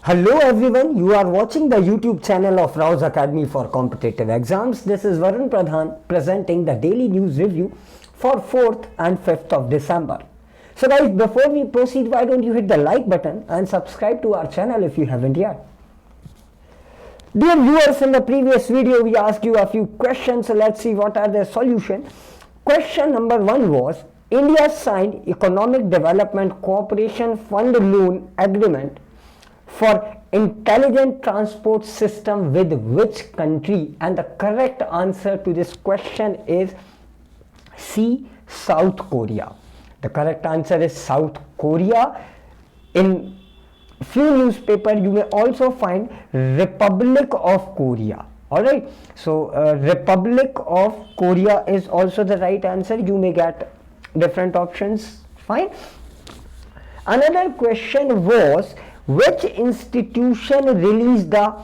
Hello everyone, you are watching the YouTube channel of Rao's Academy for Competitive Exams. This is Varun Pradhan presenting the daily news review for 4th and 5th of December. So guys, before we proceed, why don't you hit the like button and subscribe to our channel if you haven't yet. Dear viewers, in the previous video we asked you a few questions, so let's see what are their solutions. Question number 1 was, India signed Economic Development Cooperation Fund loan agreement for intelligent transport system with which country? And the correct answer to this question is C, South Korea. The correct answer is South Korea. In few newspaper you may also find Republic of Korea. Alright, so Republic of Korea is also the right answer. You may get different options. Fine. Another question was, which institution released the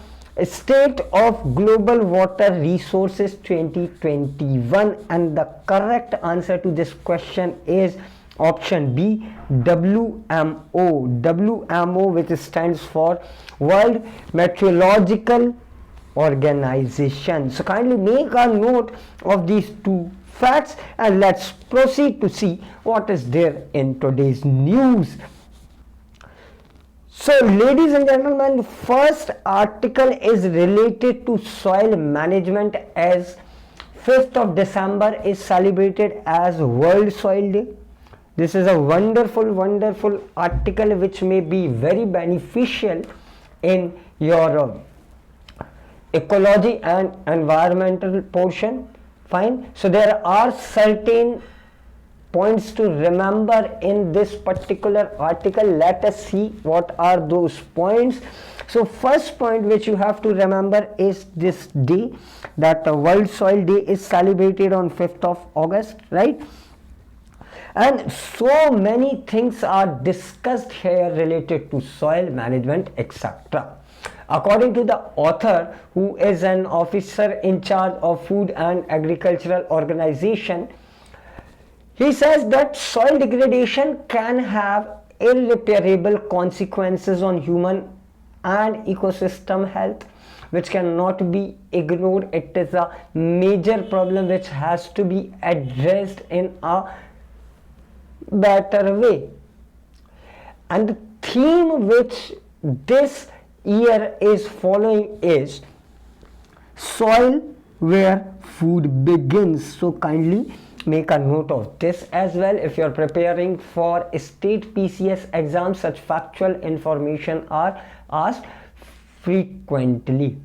State of Global Water Resources 2021? And the correct answer to this question is option B, WMO. WMO, which stands for World Meteorological Organization. So kindly make a note of these two facts and let's proceed to see what is there in today's news. So ladies and gentlemen, first article is related to soil management, as 5th of December is celebrated as World Soil Day. This is a wonderful article which may be very beneficial in your ecology and environmental portion. Fine. So there are certain points to remember in this particular article. Let us see what are those points. So first point which you have to remember is this day, that the World Soil Day is celebrated on 5th of August, right? And so many things are discussed here related to soil management, etc. According to the author, who is an officer in charge of Food and Agricultural Organization, he says that soil degradation can have irreparable consequences on human and ecosystem health, which cannot be ignored. It is a major problem which has to be addressed in a better way. And the theme which this year is following is soil where food begins. So kindly make a note of this as well. If you are preparing for state PCS exams, such factual information are asked frequently.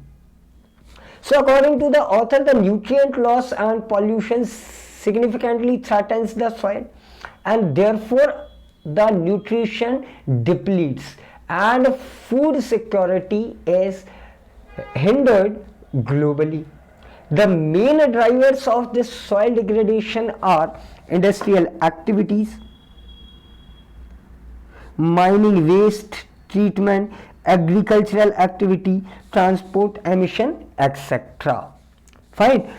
So according to the author, the nutrient loss and pollution significantly threatens the soil, and therefore the nutrition depletes and food security is hindered globally. The main drivers of this soil degradation are industrial activities, mining waste treatment, agricultural activity, transport emission, etc. Fine.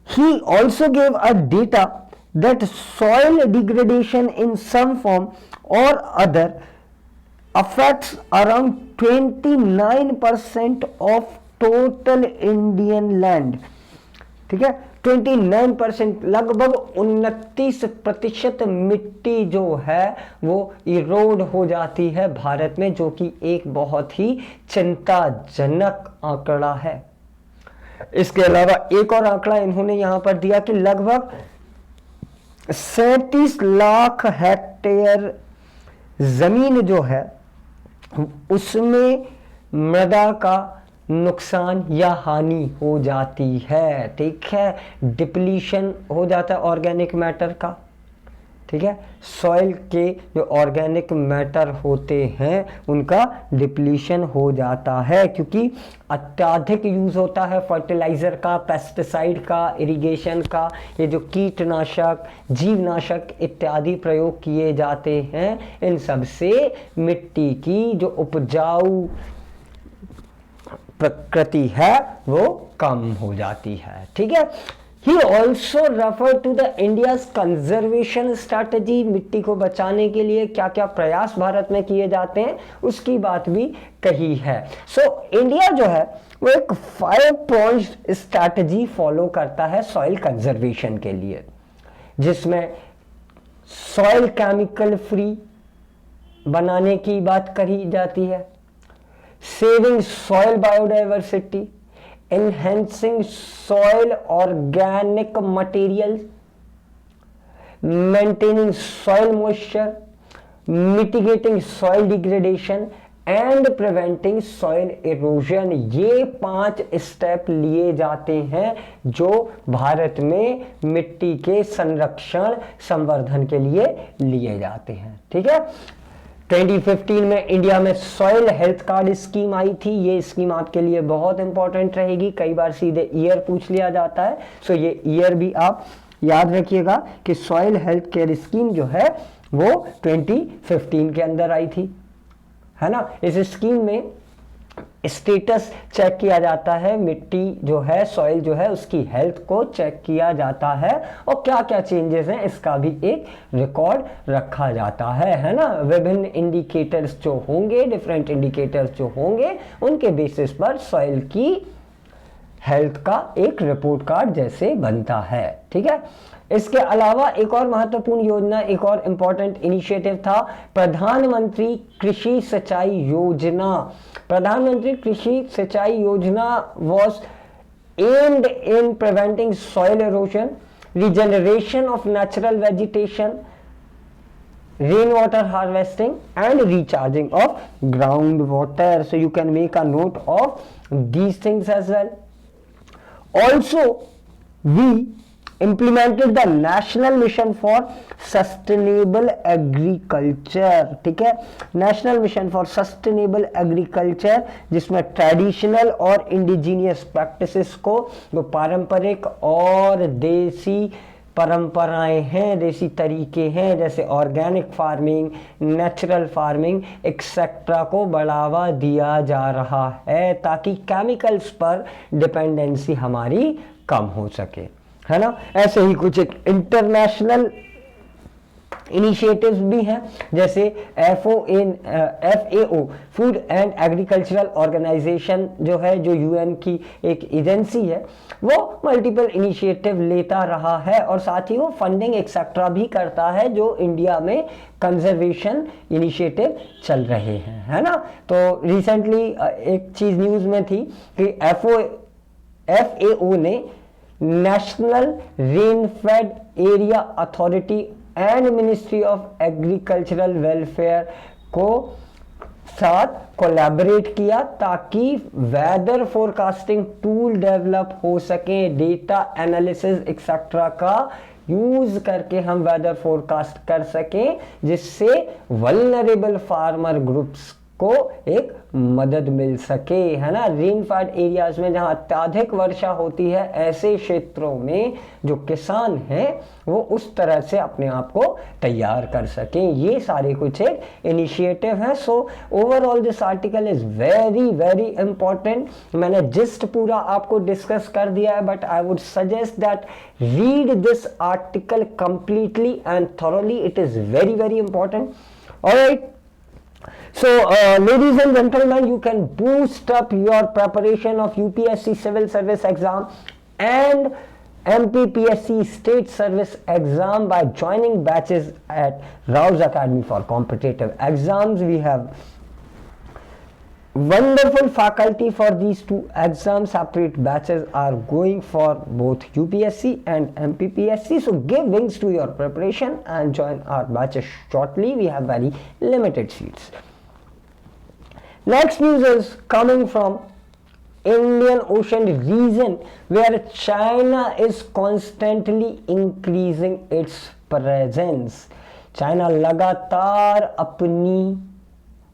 He also gave a data that soil degradation in some form or other affects around 29% of total Indian land. ठीक है, 29%, लगभग 29% मिट्टी जो है वो इरोड हो जाती है भारत में, जो कि एक बहुत ही चिंताजनक आंकड़ा है. इसके अलावा एक और आंकड़ा इन्होंने यहां पर दिया कि लगभग 37 लाख हेक्टेयर जमीन जो है उसमें मृदा का नुकसान या हानि हो जाती है. ठीक है, डिप्लीशन हो जाता है ऑर्गेनिक मैटर का. ठीक है, सॉइल के जो ऑर्गेनिक मैटर होते हैं उनका डिप्लीशन हो जाता है, क्योंकि अत्यधिक यूज होता है फर्टिलाइजर का, पेस्टिसाइड का, इरिगेशन का. ये जो कीटनाशक, जीवनाशक इत्यादि प्रयोग किए जाते हैं, इन सब से मिट्टी की जो उपजाऊ प्रकृति है वो कम हो जाती है. ठीक है, He also referred to the India's conservation strategy, मिट्टी को बचाने के लिए क्या क्या प्रयास भारत में किए जाते हैं उसकी बात भी कही है। सो इंडिया जो है वो एक 5 pronged स्ट्रैटेजी फॉलो करता है सॉइल कंजर्वेशन के लिए, जिसमें सॉइल केमिकल फ्री बनाने की बात कही जाती है, saving soil biodiversity, enhancing soil organic materials, maintaining soil moisture, mitigating soil degradation and preventing soil erosion। ये 5 स्टेप लिए जाते हैं जो भारत में मिट्टी के संरक्षण संवर्धन के लिए लिए जाते हैं। ठीक है, 2015 में इंडिया में सॉइल हेल्थ कार्ड स्कीम आई थी। ये स्कीम आपके लिए बहुत इंपॉर्टेंट रहेगी, कई बार सीधे ईयर पूछ लिया जाता है, सो ये ईयर भी आप याद रखिएगा कि सॉइल हेल्थ केयर स्कीम जो है वो 2015 के अंदर आई थी, है ना। इस स्कीम में स्टेटस चेक किया जाता है, मिट्टी जो है सॉइल जो है उसकी हेल्थ को चेक किया जाता है और क्या क्या चेंजेस हैं इसका भी एक रिकॉर्ड रखा जाता है ना। विभिन्न इंडिकेटर्स जो होंगे, डिफरेंट इंडिकेटर्स जो होंगे, उनके बेसिस पर सॉइल की हेल्थ का एक रिपोर्ट कार्ड जैसे बनता है। ठीक है, इसके अलावा एक और महत्वपूर्ण योजना, एक और इंपॉर्टेंट इनिशिएटिव था प्रधानमंत्री कृषि सिंचाई योजना। प्रधानमंत्री कृषि सिंचाई योजना was aimed in preventing soil erosion, regeneration of natural vegetation, rainwater harvesting and recharging of groundwater. So you can make a note of these things as well. Also, we implemented the national mission for sustainable agriculture। ठीक है, national mission for sustainable agriculture, जिसमें traditional और indigenous practices को, जो पारंपरिक और देसी परंपराएं हैं, देसी तरीके हैं, जैसे organic farming, natural farming etcetera को बढ़ावा दिया जा रहा है ताकि केमिकल्स पर डिपेंडेंसी हमारी कम हो सके, है ना। ऐसे ही कुछ एक इंटरनेशनल इनिशिएटिव्स भी हैं, जैसे FAO food and agricultural organisation जो है, जो यूएन की एक एजेंसी है, वो मल्टीपल इनिशिएटिव लेता रहा है और साथ ही वो फंडिंग एक्सेट्रा भी करता है जो इंडिया में कंजर्वेशन इनिशिएटिव चल रहे हैं, है ना। तो रिसेंटली एक चीज न्यूज में थी कि FAO ने national rainfed area authority and ministry of agricultural welfare को साथ कोलैबोरेट किया ताकि वेदर फोरकास्टिंग टूल डेवलप हो सके, डेटा एनालिसिस एक्सेट्रा का यूज करके हम वेदर फोरकास्ट कर सकें, जिससे वल्नरेबल फार्मर ग्रुप्स को एक मदद मिल सके, है ना। रेनफेड एरियाज में जहां अत्यधिक वर्षा होती है, ऐसे क्षेत्रों में जो किसान हैं वो उस तरह से अपने आप को तैयार कर सकें। ये सारे कुछ एक इनिशिएटिव है। So overall this article is very very important. मैंने जिस्ट पूरा आपको डिस्कस कर दिया है, but I would suggest that read this article completely and thoroughly, it is very very important. Alright, so ladies and gentlemen, you can boost up your preparation of UPSC civil service exam and MPPSC state service exam by joining batches at Rao's Academy for competitive exams. We have wonderful faculty for these two exams. Separate batches are going for both UPSC and MPPSC, so give wings to your preparation and join our batches shortly. We have very limited seats. Next news is coming from Indian Ocean region, where China is constantly increasing its presence. China लगातार अपनी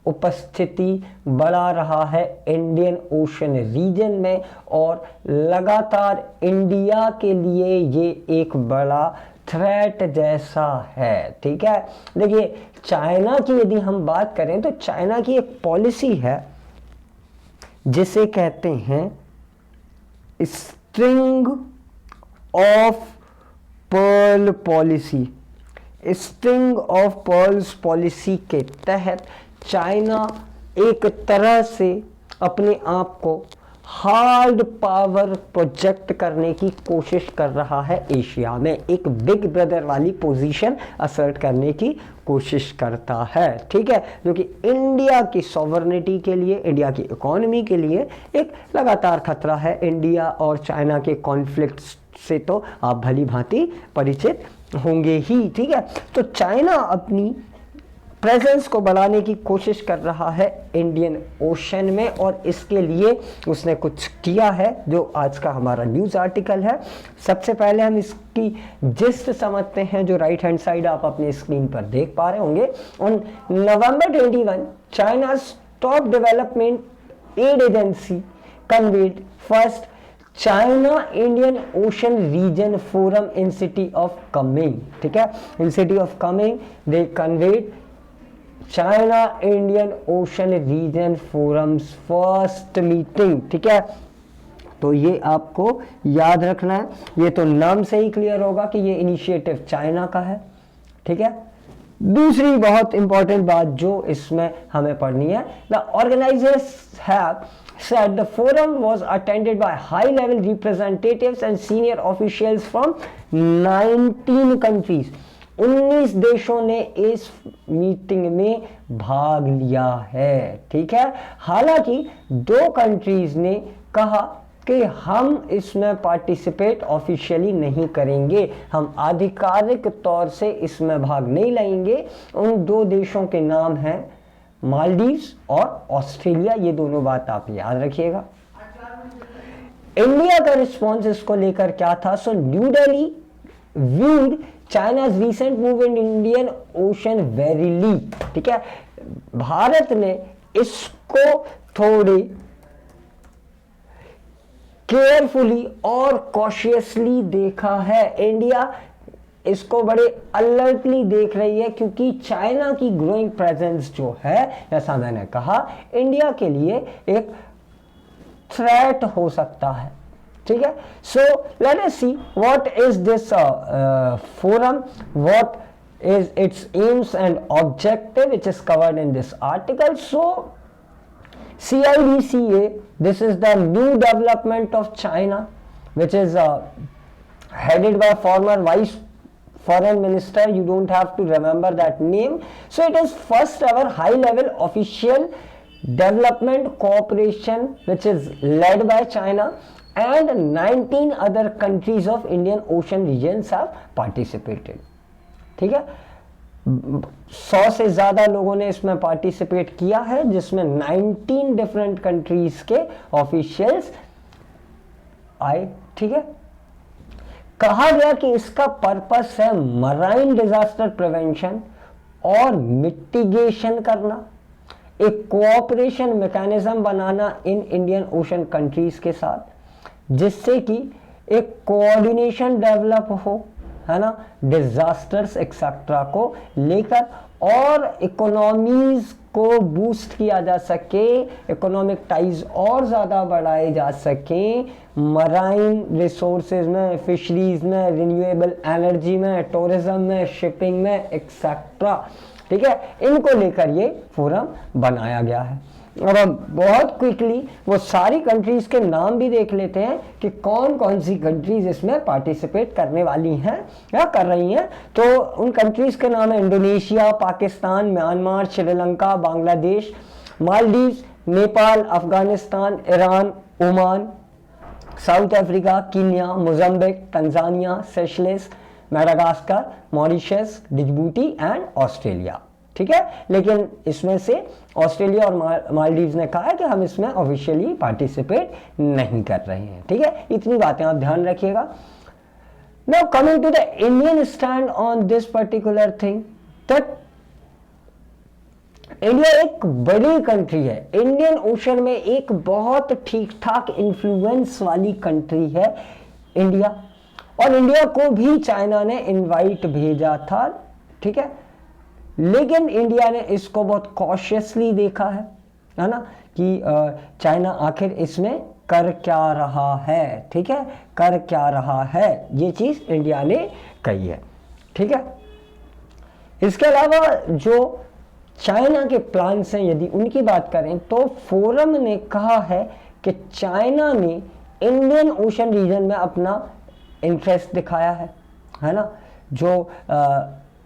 उपस्थिति बढ़ा रहा है Indian Ocean reason में और लगातार India के लिए ये एक बड़ा थ्रेट जैसा है। ठीक है, देखिए चाइना की यदि हम बात करें तो चाइना की एक पॉलिसी है जिसे कहते हैं string of pearl policy, string of pearls policy के तहत चाइना एक तरह से अपने आप को हार्ड पावर प्रोजेक्ट करने की कोशिश कर रहा है एशिया में, एक बिग ब्रदर वाली पोजीशन असर्ट करने की कोशिश करता है, ठीक है, जो कि इंडिया की सॉवरेनिटी के लिए, इंडिया की इकोनॉमी के लिए एक लगातार खतरा है। इंडिया और चाइना के कॉन्फ्लिक्ट से तो आप भली भांति परिचित होंगे ही, ठीक है। तो चाइना अपनी प्रेजेंस को बढ़ाने की कोशिश कर रहा है इंडियन ओशन में, और इसके लिए उसने कुछ किया है जो आज का हमारा न्यूज़ आर्टिकल है। सबसे पहले हम इसकी जिस्ट समझते हैं, जो राइट हैंड साइड आप अपनी स्क्रीन पर देख पा रहे होंगे। On November 21 China's top development aid agency convened first China Indian Ocean region forum in city of Kunming, ठीक है, in city of Kunming they convened China Indian Ocean region forum's first meeting, ठीक है। तो ये आपको याद रखना है, ये तो नाम से ही क्लियर होगा कि ये इनिशिएटिव चाइना का है, ठीक है। दूसरी बहुत इंपॉर्टेंट बात जो इसमें हमें पढ़नी है, the organisers have said the forum was attended by high level representatives and senior officials from 19 countries। 19 देशों ने इस मीटिंग में भाग लिया है, ठीक है। हालांकि 2 कंट्रीज ने कहा कि हम इसमें पार्टिसिपेट ऑफिशियली नहीं करेंगे, हम आधिकारिक तौर से इसमें भाग नहीं लेंगे। उन 2 देशों के नाम हैं मालदीव्स और ऑस्ट्रेलिया, ये दोनों बात आप याद रखिएगा। इंडिया का रिस्पॉन्स इसको लेकर क्या था? So new Delhi viewed China's recent move in Indian ocean verily, ठीक है। भारत ने इसको थोड़ी केयरफुली और कॉशियसली देखा है। इंडिया इसको बड़े अलर्टली देख रही है, क्योंकि चाइना की ग्रोइंग प्रेजेंस जो है, जैसा मैंने कहा, इंडिया के लिए एक थ्रेट हो सकता है, ठीक है। So let us see what is this forum, what is its aims and objective, which is covered in this article. So CIDCA, this is the new development of China, which is headed by former vice foreign minister, you don't have to remember that name. So it is first ever high level official development cooperation which is led by China, and 19 other countries of Indian Ocean regions have participated, ठीक है। 100 से ज्यादा लोगों ने इसमें participate किया है, जिसमें 19 डिफरेंट कंट्रीज के ऑफिशियल्स आए, ठीक है। कहा गया कि इसका पर्पस है मराइन डिजास्टर प्रिवेंशन और मिटिगेशन करना, एक cooperation mechanism banana in Indian ocean countries के साथ, जिससे कि एक कोऑर्डिनेशन डेवलप हो, है ना, डिजास्टर्स एक्सेट्रा को लेकर, और इकोनॉमीज को बूस्ट किया जा सके, इकोनॉमिक टाइज और ज़्यादा बढ़ाए जा सकें, मराइन रिसोर्सेज में, फिशरीज में, रिन्यूएबल एनर्जी में, टूरिज्म में, शिपिंग में एक्सेट्रा, ठीक है। इनको लेकर ये फोरम बनाया गया है। अब हम बहुत क्विकली वो सारी कंट्रीज के नाम भी देख लेते हैं कि कौन कौन सी कंट्रीज इसमें पार्टिसिपेट करने वाली हैं या कर रही हैं। तो उन कंट्रीज के नाम है Indonesia, Pakistan, Myanmar, Sri Lanka, Bangladesh, Maldives, Nepal, Afghanistan, Iran, Oman, South Africa, Kenya, Mozambique, Tanzania, Seychelles, Madagascar, Mauritius, Djibouti and Australia, ठीक है। लेकिन इसमें से ऑस्ट्रेलिया और मालदीव्स ने कहा है कि हम इसमें ऑफिशियली पार्टिसिपेट नहीं कर रहे हैं, ठीक है। इतनी बातें आप ध्यान रखिएगा। Now coming to the Indian stand on this particular thing, that India एक बड़ी कंट्री है, इंडियन ओशन में एक बहुत ठीक ठाक इन्फ्लुएंस वाली कंट्री है इंडिया, और इंडिया को भी चाइना ने इनवाइट भेजा था, ठीक है। लेकिन इंडिया ने इसको बहुत कॉशियसली देखा है ना, कि चाइना आखिर इसमें कर क्या रहा है, ठीक है, कर क्या रहा है, ये चीज इंडिया ने कही है, ठीक है। इसके अलावा जो चाइना के प्लान्स हैं, यदि उनकी बात करें तो फोरम ने कहा है कि चाइना ने इंडियन ओशन रीजन में अपना इंटरेस्ट दिखाया है ना। जो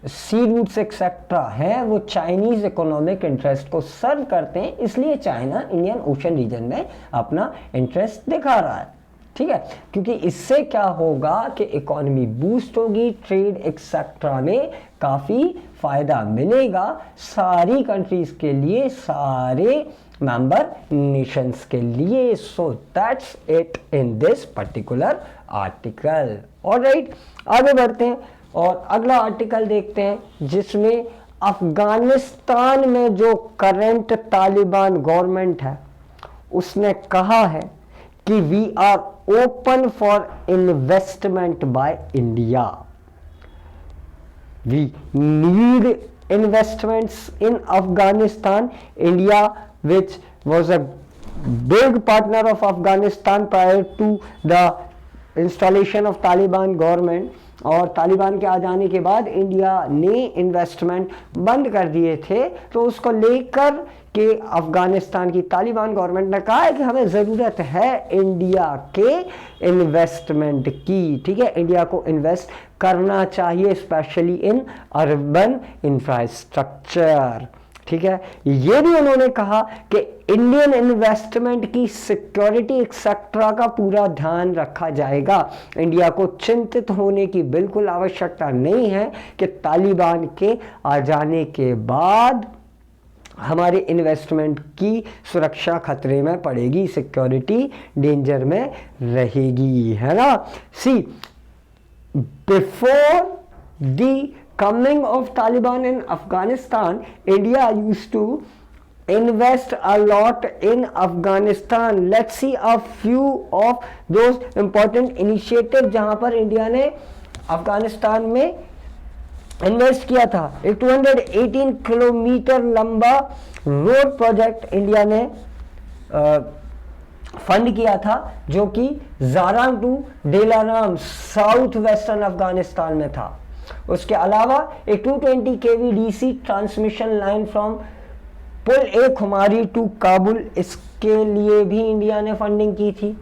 सी रूट्स एक्सेट्रा हैं वो चाइनीज इकोनॉमिक इंटरेस्ट को सर्व करते हैं, इसलिए चाइना इंडियन ओशन रीजन में अपना इंटरेस्ट दिखा रहा है, ठीक है। क्योंकि इससे क्या होगा कि इकोनॉमी बूस्ट होगी, ट्रेड एक्सेट्रा में काफ़ी फायदा मिलेगा सारी कंट्रीज के लिए, सारे मेंबर नेशंस के लिए। So that's it in this particular article. Alright, आगे बढ़ते हैं और अगला आर्टिकल देखते हैं जिसमें अफगानिस्तान में जो करंट तालिबान गवर्नमेंट है उसने कहा है कि we are open for investment by India, we need investments in Afghanistan. India which was a big partner of Afghanistan prior to the installation of Taliban government, और तालिबान के आ जाने के बाद इंडिया ने इन्वेस्टमेंट बंद कर दिए थे, तो उसको लेकर के अफगानिस्तान की तालिबान गवर्नमेंट ने कहा है कि हमें ज़रूरत है इंडिया के इन्वेस्टमेंट की, ठीक है। इंडिया को इन्वेस्ट करना चाहिए स्पेशली इन अर्बन इंफ्रास्ट्रक्चर, ठीक है। ये भी उन्होंने कहा कि इंडियन इन्वेस्टमेंट की सिक्योरिटी एक्सेट्रा का पूरा ध्यान रखा जाएगा। इंडिया को चिंतित होने की बिल्कुल आवश्यकता नहीं है कि तालिबान के आ जाने के बाद हमारे इन्वेस्टमेंट की सुरक्षा खतरे में पड़ेगी, सिक्योरिटी डेंजर में रहेगी, है ना। See, before the coming of Taliban in Afghanistan, India used to invest a lot in Afghanistan. Let's see a few of those important initiatives जहां पर इंडिया ने अफगानिस्तान में इन्वेस्ट किया था। एक 218 किलोमीटर लंबा रोड प्रोजेक्ट इंडिया ने फंड किया था, जो कि Zaranj to Delaram south western Afghanistan में था। उसके अलावा एक 220 kV DC transmission line from Pul e Khumri to Kabul, इसके लिए भी इंडिया ने फंडिंग की थी।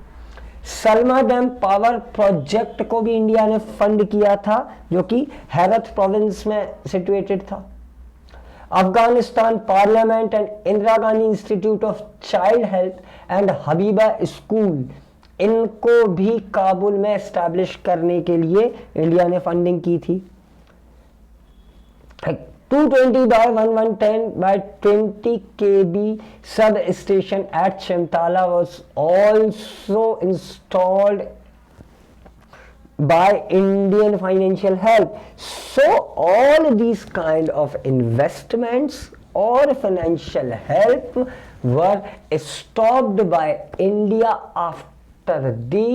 सलमा डैम पावर प्रोजेक्ट को भी इंडिया ने फंड किया था, जो कि हेरत प्रोविंस में सिचुएटेड था। Afghanistan parliament and Indira Gandhi institute of child health and Habiba school, इनको भी काबुल में एस्टैब्लिश करने के लिए इंडिया ने फंडिंग की थी। 220 by 110 by 20 kV sub station at Chimtala was also installed by Indian financial help. So all these kind of investments or financial help were stopped by India after the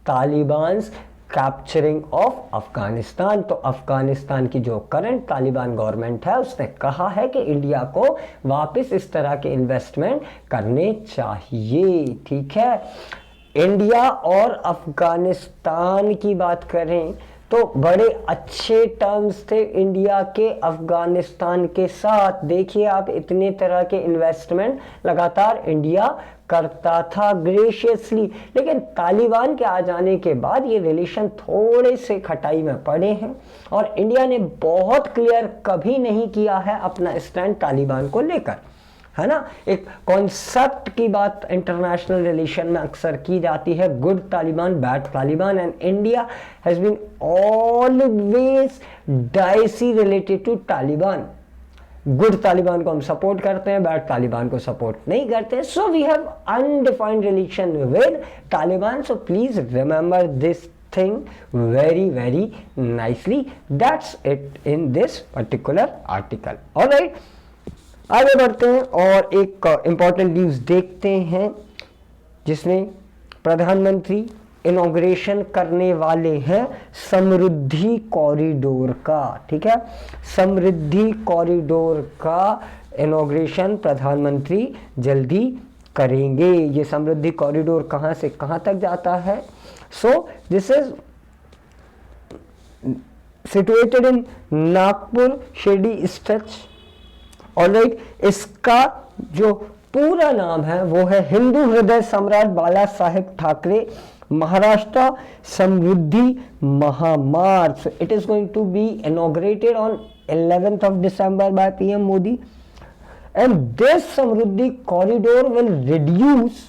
Taliban's capturing of Afghanistan. तो अफगानिस्तान की जो current Taliban government है उसने कहा है कि India को वापस इस तरह के इन्वेस्टमेंट करने चाहिए, ठीक है। इंडिया और अफगानिस्तान की बात करें तो बड़े अच्छे टर्म्स थे इंडिया के अफगानिस्तान के साथ। देखिए आप, इतने तरह के इन्वेस्टमेंट लगातार इंडिया करता था ग्रेशियसली, लेकिन तालिबान के आ जाने के बाद ये रिलेशन थोड़े से खटाई में पड़े हैं और इंडिया ने बहुत क्लियर कभी नहीं किया है अपना स्टैंड तालिबान को लेकर, है ना। एक कॉन्सेप्ट की बात इंटरनेशनल रिलेशन में अक्सर की जाती है, good Taliban, bad Taliban, and India has been always dicey related to Taliban. Good Taliban को हम सपोर्ट करते हैं, बैड तालिबान को सपोर्ट नहीं करते। So we have undefined relation with Taliban. So please remember this thing very very nicely. That's it in this particular article. All right, आगे बढ़ते हैं और एक इंपॉर्टेंट न्यूज देखते हैं जिसमें प्रधानमंत्री इनॉग्रेशन करने वाले हैं समृद्धि कॉरिडोर का, ठीक है। समृद्धि कॉरिडोर का इनॉग्रेशन प्रधानमंत्री जल्दी करेंगे। ये समृद्धि कॉरिडोर कहाँ से कहाँ तक जाता है? So this is situated in Nagpur Shirdi stretch. Alright, इसका जो पूरा नाम है वो है हिंदू हृदय सम्राट बाला साहेब Thackeray Maharashtra Samruddhi Mahamarg. It is going to be inaugurated on 11th of December by PM Modi, and this Samruddhi corridor will reduce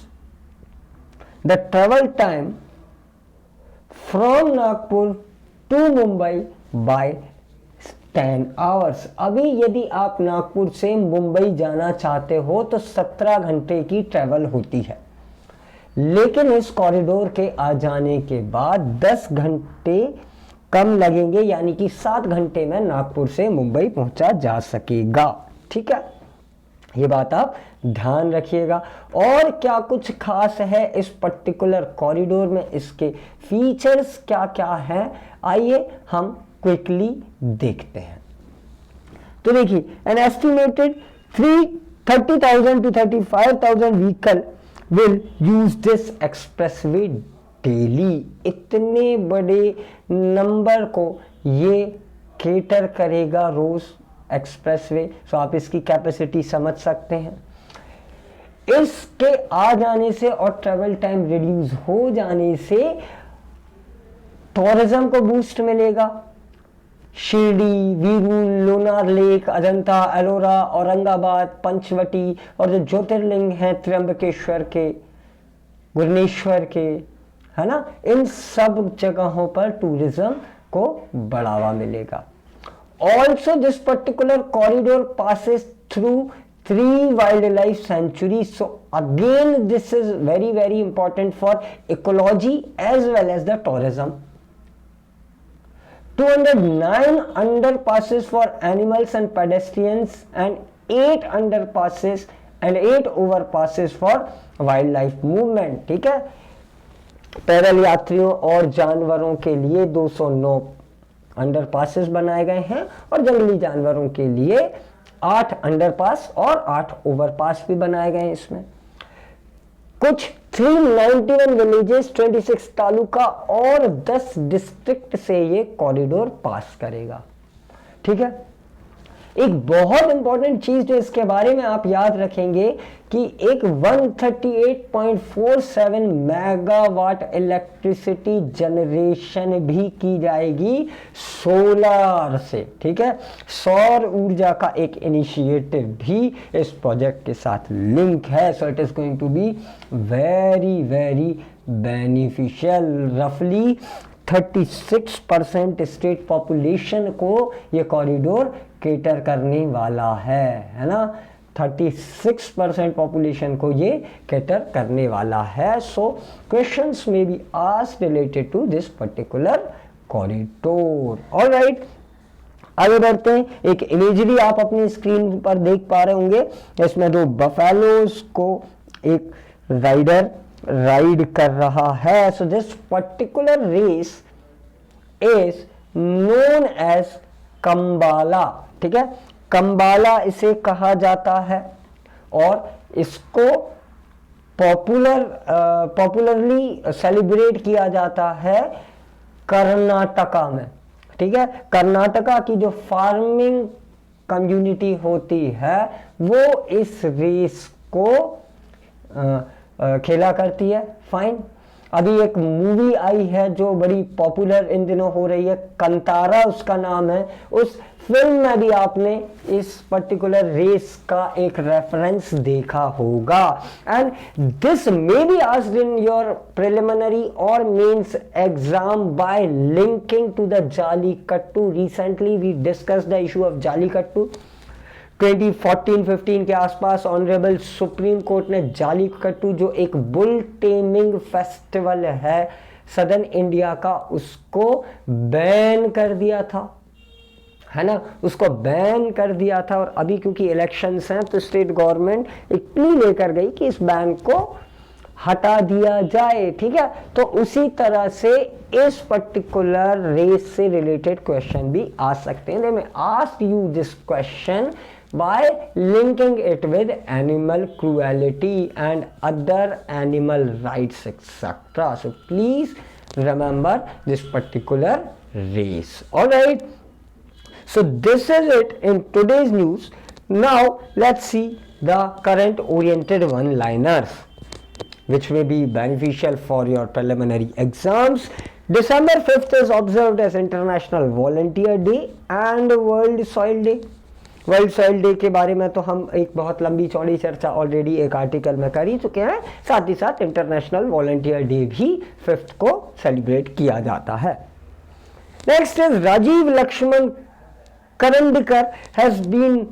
the travel time from Nagpur to Mumbai by 10 hours। अभी यदि आप नागपुर से मुंबई जाना चाहते हो तो 17 घंटे की ट्रेवल होती है, लेकिन इस कॉरिडोर के आ जाने के बाद 10 घंटे कम लगेंगे, यानी कि 7 घंटे में नागपुर से मुंबई पहुंचा जा सकेगा। ठीक है, ये बात आप ध्यान रखिएगा। और क्या कुछ खास है इस पर्टिकुलर कॉरिडोर में, इसके फीचर्स क्या क्या हैं, आइए हम क्विकली देखते हैं। तो देखिए, an estimated 30,000 to 35,000 vehicle will use this expressway daily. इतने बड़े नंबर को ये केटर करेगा रोज एक्सप्रेसवे। सो आप इसकी कैपेसिटी समझ सकते हैं। इसके आ जाने से और ट्रेवल टाइम रिड्यूस हो जाने से टूरिज्म को बूस्ट मिलेगा। शिरडी, वीरू, लोनार लेक, अजंता, एलोरा, औरंगाबाद, पंचवटी और जो ज्योतिर्लिंग हैं त्र्यंबकेश्वर के, भुवनेश्वर के, है ना, इन सब जगहों पर टूरिज्म को बढ़ावा मिलेगा। Also this particular corridor passes through 3 wildlife sanctuary. So again this is very very important for ecology as well as the tourism. 209 underpasses for animals and pedestrians and 8 underpasses and 8 overpasses for wildlife movement। ठीक है, पैदल यात्रियों और जानवरों के लिए 209 underpasses बनाए गए हैं और जंगली जानवरों के लिए 8 अंडरपास और 8 ओवरपास भी बनाए गए हैं। इसमें कुछ 391 विलेजेस, 26 तालुका और 10 डिस्ट्रिक्ट से ये कॉरिडोर पास करेगा। ठीक है, एक बहुत इंपॉर्टेंट चीज जो इसके बारे में आप याद रखेंगे कि एक 138.47 मेगावाट इलेक्ट्रिसिटी जनरेशन भी की जाएगी सोलर से। ठीक है, सौर ऊर्जा का एक इनिशिएटिव भी इस प्रोजेक्ट के साथ लिंक है। So it is going to be very very beneficial. रफली 36% स्टेट पॉपुलेशन को ये कॉरिडोर केटर करने वाला है ना। 36% पॉपुलेशन को ये केटर करने वाला है। सो क्वेश्चंस में be asked related to this particular corridor. Alright, आगे बढ़ते हैं। एक इमेजरी आप अपनी स्क्रीन पर देख पा रहे होंगे। इसमें 2 बफेलोज को एक राइडर राइड कर रहा है। So this particular race is known as Kambala. ठीक है, कंबाला इसे कहा जाता है और इसको पॉपुलरली सेलिब्रेट किया जाता है कर्नाटका में। ठीक है, कर्नाटका की जो फार्मिंग कम्युनिटी होती है वो इस रेस को खेला करती है। फाइन, अभी एक मूवी आई है जो बड़ी पॉपुलर इन दिनों हो रही है, कंतारा उसका नाम है। उस फिल्म में भी आपने इस पर्टिकुलर रेस का एक रेफरेंस देखा होगा। And this may be asked in your preliminary और mains exam by linking to the Jallikattu. Recently we discuss the issue of Jallikattu. 2014-15 के आसपास ऑनरेबल सुप्रीम कोर्ट ने जालीकट्टू, जो एक बुल टेमिंग फेस्टिवल है सदर्न इंडिया का, उसको बैन कर दिया था, है ना, उसको बैन कर दिया था। और अभी क्योंकि इलेक्शंस हैं तो स्टेट गवर्नमेंट एक प्ली लेकर गई कि इस बैन को हटा दिया जाए। ठीक है, तो उसी तरह से इस पर्टिकुलर रेस से रिलेटेड क्वेश्चन भी आ सकते हैं। मैं ask you this question by linking it with animal cruelty and other animal rights etc. So please remember this particular race. Alright, so this is it in today's news. Now let's see the current oriented one-liners which may be beneficial for your preliminary exams. December 5th is observed as International Volunteer Day and World Soil Day. World soil day के बारे में तो हम एक बहुत लंबी चौड़ी चर्चा ऑलरेडी एक आर्टिकल में कर ही चुके हैं, साथ ही साथ इंटरनेशनल वॉलंटियर डे भी 5th को सेलिब्रेट किया जाता है. Next is Rajiv Laxman Karandikar has been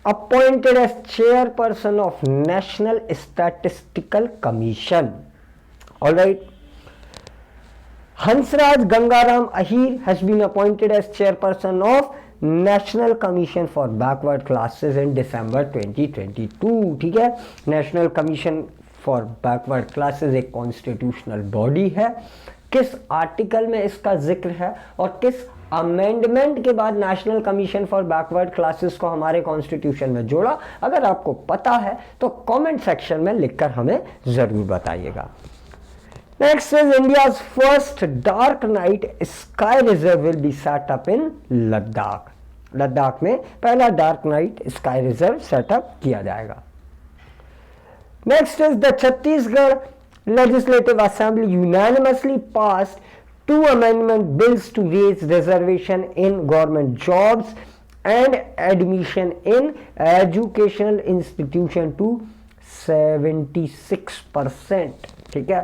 appointed as chairperson of National Statistical Commission. All right. Hansraj Gangaram Ahir has been appointed as chairperson of National Commission for Backward Classes in December 2022. ठीक है, National Commission for Backward Classes एक constitutional body है. किस article में इसका जिक्र है और किस अमेंडमेंट के बाद national commission for backward classes को हमारे कॉन्स्टिट्यूशन में जोड़ा, अगर आपको पता है तो कमेंट सेक्शन में लिखकर हमें जरूर बताइएगा. Next is India's first dark night sky reserve will be set up in Ladakh. Ladakh में पहला dark night sky reserve setup किया जाएगा. Next is the Chhattisgarh Legislative Assembly unanimously passed 2 amendment bills to raise reservation in government jobs and admission in educational institution to 76%. ठीक है,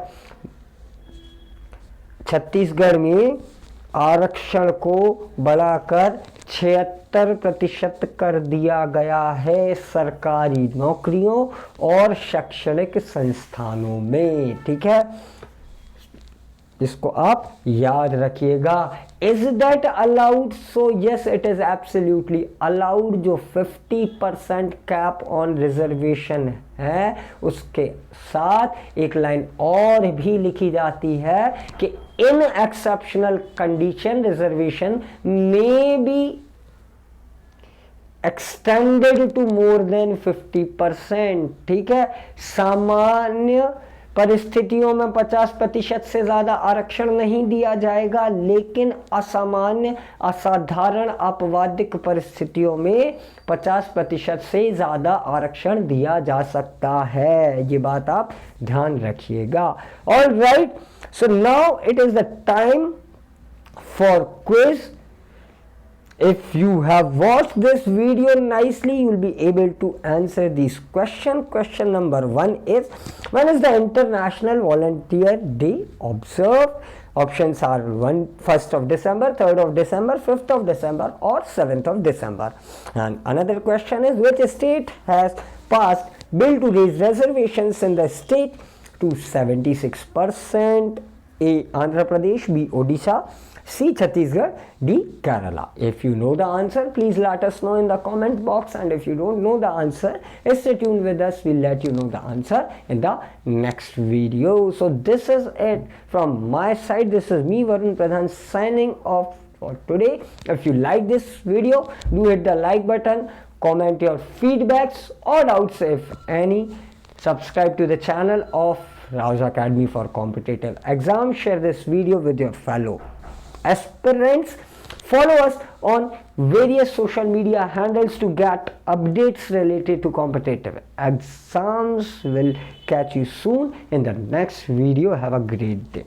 छत्तीसगढ़ में आरक्षण को बढ़ाकर 76% कर दिया गया है सरकारी नौकरियों और शैक्षणिक संस्थानों में. ठीक है, इसको आप याद रखिएगा. Is that allowed? So yes, it is absolutely allowed. जो 50% कैप ऑन रिजर्वेशन है उसके साथ एक लाइन और भी लिखी जाती है कि in exceptional condition reservation may be extended to more than 50%. ठीक है, सामान्य परिस्थितियों में 50% से ज़्यादा आरक्षण नहीं दिया जाएगा, लेकिन असामान्य असाधारण आपवादिक परिस्थितियों में 50% से ज़्यादा आरक्षण दिया जा सकता है. ये बात आप ध्यान रखिएगा. All right, so now it is the time for quiz. If you have watched this video nicely, you will be able to answer these questions. Question number 1 is, when is the International Volunteer Day observed? Options are 1st of December, 3rd of December, 5th of December or 7th of December. And another question is, which state has passed bill to raise reservations in the state to 76%? A. Andhra Pradesh, B. Odisha, C. Chhattisgarh, D. Kerala. If you know the answer, please let us know in the comment box, and if you don't know the answer, stay tuned with us. We'll let you know the answer in the next video. So this is it from my side. This is me, Varun Pradhan, signing off for today. If you like this video, do hit the like button, comment your feedbacks or doubts if any. Subscribe to the channel of Rao's Academy for Competitive Exams. Share this video with your fellow aspirants. Follow us on various social media handles to get updates related to competitive exams. We'll catch you soon in the next video. Have a great day.